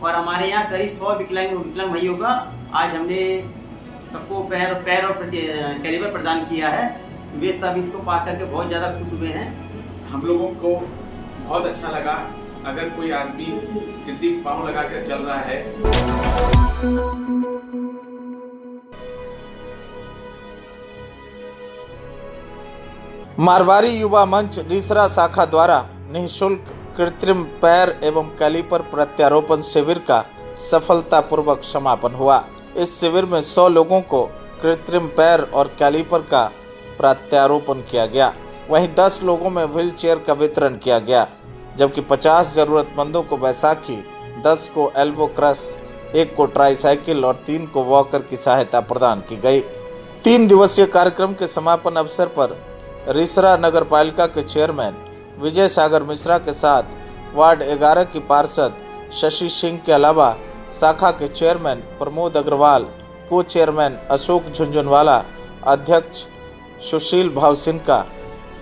और हमारे यहाँ करीब 100 विकलांग भाइयों का आज हमने सबको पैर और कैलिपर प्रदान किया है। वे सब इसको पा करके बहुत ज़्यादा खुश हुए हैं। हम लोगों को बहुत अच्छा लगा। अगर कोई आदमी कृत्रिम पाँव लगा कर चल रहा है, मारवाड़ी युवा मंच रिसरा शाखा द्वारा निःशुल्क कृत्रिम पैर एवं कैलिपर प्रत्यारोपण शिविर का सफलतापूर्वक समापन हुआ। इस शिविर में 100 लोगों को कृत्रिम पैर और कैलिपर का प्रत्यारोपण किया गया। वहीं 10 लोगों में व्हीलचेयर का वितरण किया गया, जबकि 50 जरूरतमंदों को बैसाखी, 10 को एल्बो क्रश, 1 को ट्राईसाइकिल और 3 को वॉकर की सहायता प्रदान की गई। 3 दिवसीय कार्यक्रम के समापन अवसर पर रिसरा नगर पालिका के चेयरमैन विजय सागर मिश्रा के साथ वार्ड 11 की पार्षद शशि सिंह के अलावा शाखा के चेयरमैन प्रमोद अग्रवाल, को चेयरमैन अशोक झुंझुनवाला, अध्यक्ष सुशील भावसिन्का,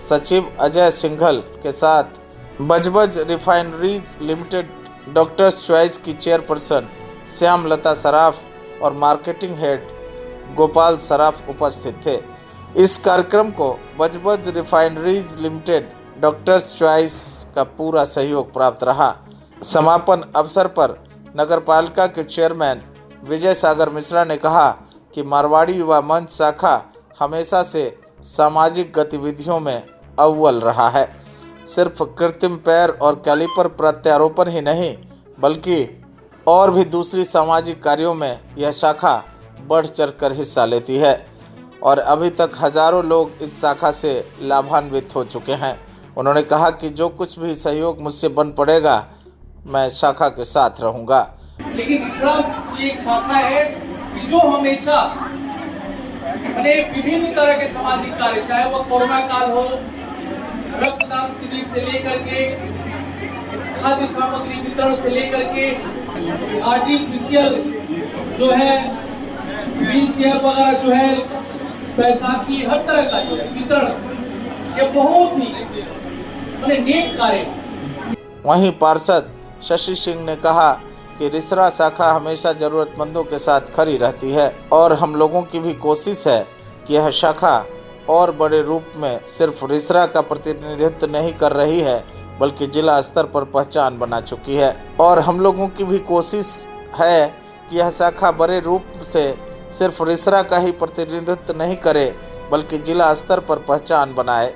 सचिव अजय सिंघल के साथ Budge Budge refineries limited doctors choice की चेयरपर्सन श्याम लता सराफ और मार्केटिंग हेड गोपाल सराफ उपस्थित थे। इस कार्यक्रम को Budge Budge refineries limited doctors choice का पूरा सहयोग प्राप्त रहा। समापन अवसर पर नगरपालिका के चेयरमैन विजय सागर मिश्रा ने कहा कि मारवाड़ी युवा मंच शाखा हमेशा से सामाजिक गतिविधियों में अव्वल रहा है। सिर्फ कृत्रिम पैर और कैलिपर प्रत्यारोपण ही नहीं, बल्कि और भी दूसरी सामाजिक कार्यों में यह शाखा बढ़ चढ़कर हिस्सा लेती है और अभी तक हजारों लोग इस शाखा से लाभान्वित हो चुके हैं। उन्होंने कहा कि जो कुछ भी सहयोग मुझसे बन पड़ेगा, मैं शाखा के साथ रहूंगा। लेकिन दूसरा एक शाखा है कि जो हमेशा विभिन्न तरह के सामाजिक कार्य, चाहे वो कोरोना काल हो, रक्तदान शिविर से लेकर के खाद्य सामग्री वितरण से लेकर के आर्टिफिशियल जो है व्हील चेयर वगैरह जो है, बैसाखी, हर तरह का जो है वितरण, ये बहुत ही नेक कार्य। वहीं पार्षद शशि सिंह ने कहा कि रिसरा शाखा हमेशा जरूरतमंदों के साथ खड़ी रहती है और हम लोगों की भी कोशिश है कि यह शाखा और बड़े रूप में सिर्फ रिसरा का प्रतिनिधित्व नहीं कर रही है, बल्कि जिला स्तर पर पहचान बना चुकी है। और हम लोगों की भी कोशिश है कि यह शाखा बड़े रूप से सिर्फ रिसरा का ही प्रतिनिधित्व नहीं करे, बल्कि जिला स्तर पर पहचान बनाए।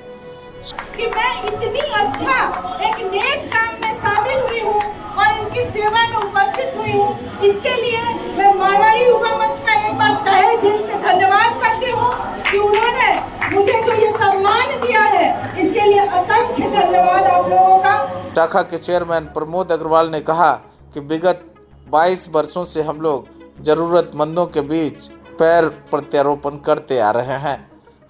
कि मैं इतनी अच्छा एक नेक काम में शामिल हुई हूँ और इनकी सेवा में उपस्थित हुई हूँ, इसके लिए मैं मारवाड़ी युवा मंच का एक बार तहे दिल से धन्यवाद करती हूँ कि उन्होंने मुझे जो ये सम्मान दिया है, इसके लिए असंख्य धन्यवाद आप लोगों का। शाखा के चेयरमैन प्रमोद अग्रवाल ने कहा कि विगत 22 वर्षों से हम लोग जरूरतमंदों के बीच पैर प्रत्यारोपण करते आ रहे हैं।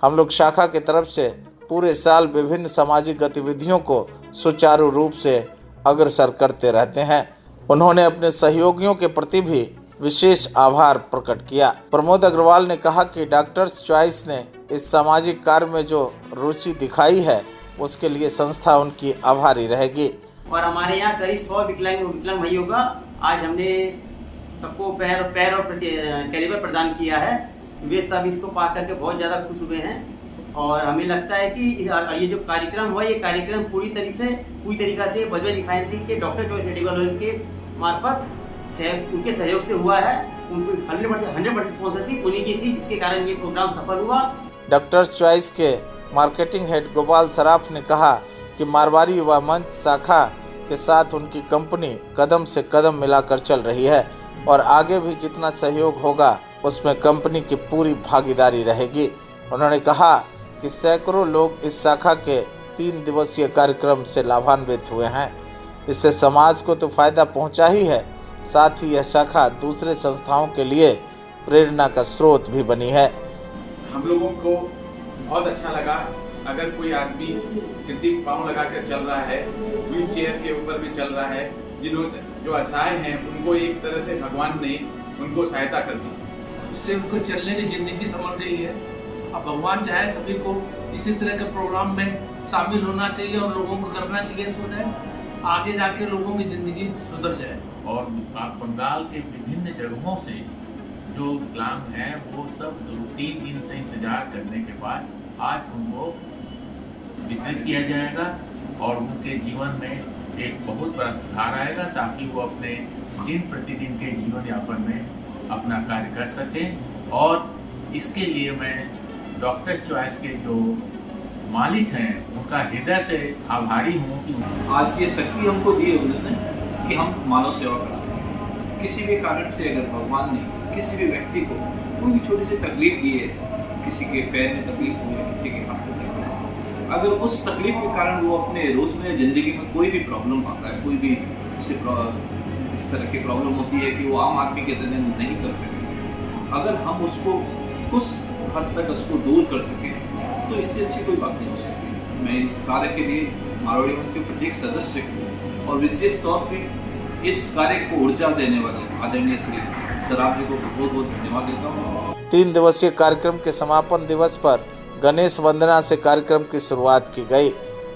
हम लोग शाखा की तरफ से पूरे साल विभिन्न सामाजिक गतिविधियों को सुचारू रूप से अग्रसर करते रहते हैं। उन्होंने अपने सहयोगियों के प्रति भी विशेष आभार प्रकट किया। प्रमोद अग्रवाल ने कहा कि डॉक्टर्स चॉइस ने इस सामाजिक कार्य में जो रुचि दिखाई है, उसके लिए संस्था उनकी आभारी रहेगी। और हमारे यहाँ करीब 100 विकलांग भाइयों का आज हमने सबको पैर और कैलिपर प्रदान किया है। वे सब इसको पा करके बहुत ज़्यादा खुश हुए हैं और हमें लगता है कि ये जो कार्यक्रम हुआ, ये कार्यक्रम पूरी तरीका से बजबज रिफाइनरी के डॉक्टर चॉइस मेडिकल के मार्फत उनके सहयोग से हुआ है। उनको 100% स्पॉन्सरशिप उन्हीं की थी, जिसके कारण ये प्रोग्राम सफल हुआ। डॉक्टर्स चॉइस के मार्केटिंग हेड गोपाल सराफ ने कहा कि मारवाड़ी युवा मंच शाखा के साथ उनकी कंपनी कदम से कदम मिलाकर चल रही है और आगे भी जितना सहयोग होगा उसमें कंपनी की पूरी भागीदारी रहेगी। उन्होंने कहा कि सैकड़ों लोग इस शाखा के 3 दिवसीय कार्यक्रम से लाभान्वित हुए हैं। इससे समाज को तो फायदा पहुंचा ही है, साथ ही यह शाखा दूसरे संस्थाओं के लिए प्रेरणा का स्रोत भी बनी है। हम लोगों को बहुत अच्छा लगा। अगर कोई आदमी कृत्रिम पाँव लगा कर चल रहा है, व्हील चेयर के ऊपर भी चल रहा है, जिन्होंने जो असहाय हैं उनको एक तरह से भगवान ने उनको सहायता कर दी, उससे उनको चलने की जिंदगी संभल गई है। अब भगवान चाहे सभी को इसी तरह के प्रोग्राम में शामिल होना चाहिए और लोगों को करना चाहिए, सो आगे जाके लोगों की जिंदगी सुधर जाए। और बंगाल के विभिन्न जगहों से जो विकलांग हैं वो सब 2-3 दिन से इंतजार करने के बाद आज उनको वितरित किया जाएगा और उनके जीवन में एक बहुत बड़ा सुधार आएगा, ताकि वो अपने दिन प्रतिदिन के जीवन यापन में अपना कार्य कर सकें। और इसके लिए मैं डॉक्टर्स चॉइस के जो मालिक हैं उनका हृदय से आभारी हूँ कि आज ये शक्ति हमको दी है उन्होंने कि हम मानव सेवा कर सकें। किसी भी कारण से अगर भगवान ने किसी भी व्यक्ति को कोई भी छोटी सी तकलीफ दी है, किसी के पैर में तकलीफ हुई है, किसी के हाथ में तकलीफ है, अगर उस तकलीफ के कारण वो अपने रोजमर्रा ज़िंदगी में कोई भी प्रॉब्लम आता है, कोई भी इस तरह की प्रॉब्लम होती है कि वो आम आदमी के तरह नहीं कर सके, अगर हम उसको कुछ हद तक उसको दूर कर सकें तो इससे अच्छी कोई बात नहीं हो सकती। मैं इस कार्य के लिए मारवाड़ी मंच के प्रत्येक सदस्य को और विशेष तौर पे इस कार्य को ऊर्जा देने वाले आदरणीय श्री सराफ जी को बहुत बहुत धन्यवाद देता हूँ। 3 दिवसीय कार्यक्रम के समापन दिवस पर गणेश वंदना से कार्यक्रम की शुरुआत की गई।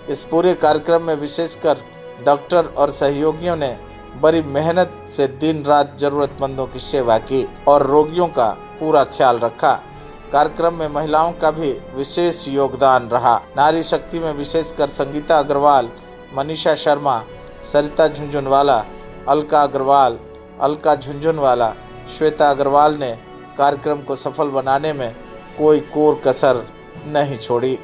इस पूरे कार्यक्रम में विशेषकर डॉक्टर और सहयोगियों ने बड़ी मेहनत से दिन रात जरूरतमंदों की सेवा की और रोगियों का पूरा ख्याल रखा। कार्यक्रम में महिलाओं का भी विशेष योगदान रहा। नारी शक्ति में विशेषकर संगीता अग्रवाल, मनीषा शर्मा, सरिता झुंझुनवाला, अलका अग्रवाल, अलका झुंझुनवाला, श्वेता अग्रवाल ने कार्यक्रम को सफल बनाने में कोई कोर कसर नहीं छोड़ी।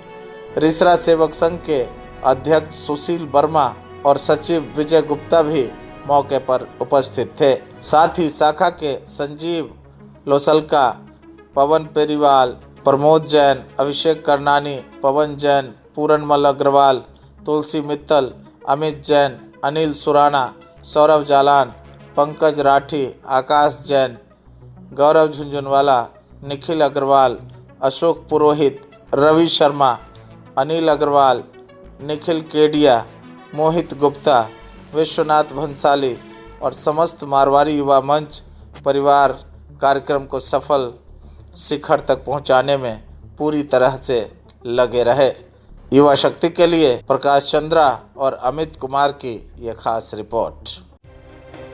रिसरा सेवक संघ के अध्यक्ष सुशील वर्मा और सचिव विजय गुप्ता भी मौके पर उपस्थित थे। साथ ही शाखा के संजीव लोसलका, पवन पेरीवाल, प्रमोद जैन, अभिषेक करनानी, पवन जैन, पूरनमल अग्रवाल, तुलसी मित्तल, अमित जैन, अनिल सुराना, सौरभ जालान, पंकज राठी, आकाश जैन, गौरव झुंझुनवाला, निखिल अग्रवाल, अशोक पुरोहित, रवि शर्मा, अनिल अग्रवाल, निखिल केडिया, मोहित गुप्ता, विश्वनाथ भंसाली और समस्त मारवाड़ी युवा मंच परिवार कार्यक्रम को सफल शिखर तक पहुंचाने में पूरी तरह से लगे रहे। युवा शक्ति के लिए प्रकाश चंद्रा और अमित कुमार की यह खास रिपोर्ट।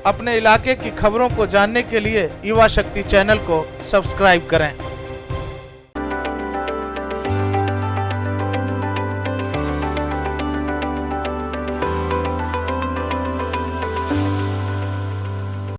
अपने इलाके की खबरों को जानने के लिए युवा शक्ति चैनल को सब्सक्राइब करें।